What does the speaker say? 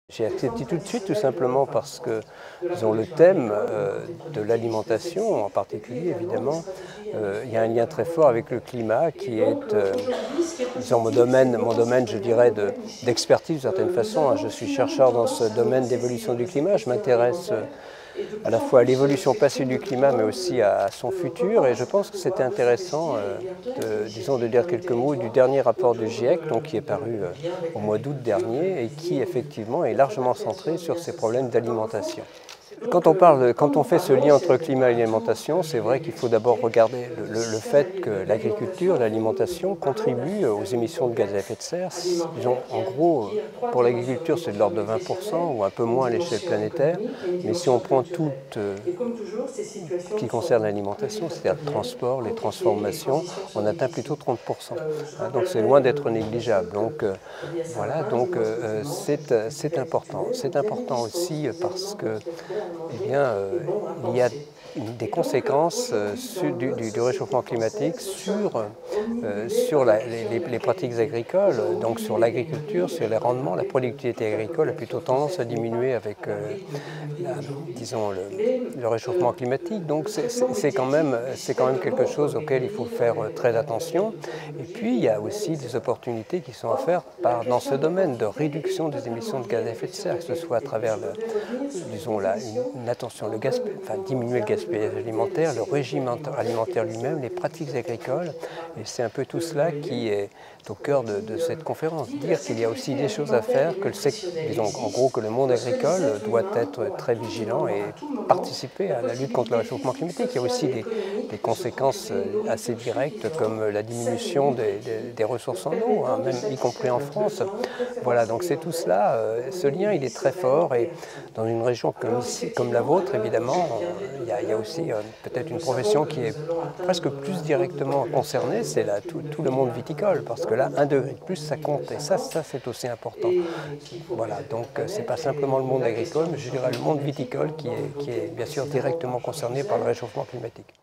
J'ai accepté tout de suite, tout simplement parce que, disons, le thème de l'alimentation, en particulier, évidemment, il y a un lien très fort avec le climat qui est, disons, mon domaine, je dirais, d'expertise d'une certaine façon. Je suis chercheur dans ce domaine d'évolution du climat. Je m'intéresse à la fois à l'évolution passée du climat, mais aussi à son futur. Et je pense que c'était intéressant, disons, de dire quelques mots du dernier rapport du GIEC, donc, qui est paru au mois d'août dernier et qui, effectivement, est largement centré sur ces problèmes d'alimentation. Quand on fait ce lien entre climat et alimentation, c'est vrai qu'il faut d'abord regarder le fait que l'agriculture, l'alimentation contribuent aux émissions de gaz à effet de serre. Disons, en gros, pour l'agriculture, c'est de l'ordre de 20% ou un peu moins à l'échelle planétaire. Mais si on prend tout ce qui concerne l'alimentation, c'est-à-dire le transport, les transformations, on atteint plutôt 30%. Donc c'est loin d'être négligeable. Donc voilà, donc c'est important. C'est important aussi parce que il y a des conséquences du réchauffement climatique sur les pratiques agricoles, donc sur l'agriculture, sur les rendements. La productivité agricole a plutôt tendance à diminuer avec, disons, le réchauffement climatique. Donc c'est quand même quelque chose auquel il faut faire très attention. Et puis il y a aussi des opportunités qui sont offertes dans ce domaine de réduction des émissions de gaz à effet de serre, que ce soit à travers disons, diminuer le gaspillage alimentaire, le régime alimentaire lui-même, les pratiques agricoles. Et c'est un peu tout cela qui est au cœur de cette conférence. Dire qu'il y a aussi des choses à faire, disons, en gros que le monde agricole doit être très vigilant et participer à la lutte contre le réchauffement climatique. Il y a aussi des conséquences assez directes comme la diminution des ressources en eau, même y compris en France. Voilà, donc c'est tout cela. Ce lien, il est très fort et dans une région comme la vôtre, évidemment, il y a aussi peut-être une profession qui est presque plus directement concernée, c'est tout le monde viticole, parce que là, 1 degré de plus, ça compte, et ça c'est aussi important. Voilà, donc c'est pas simplement le monde agricole, mais je dirais le monde viticole qui est bien sûr directement concerné par le réchauffement climatique.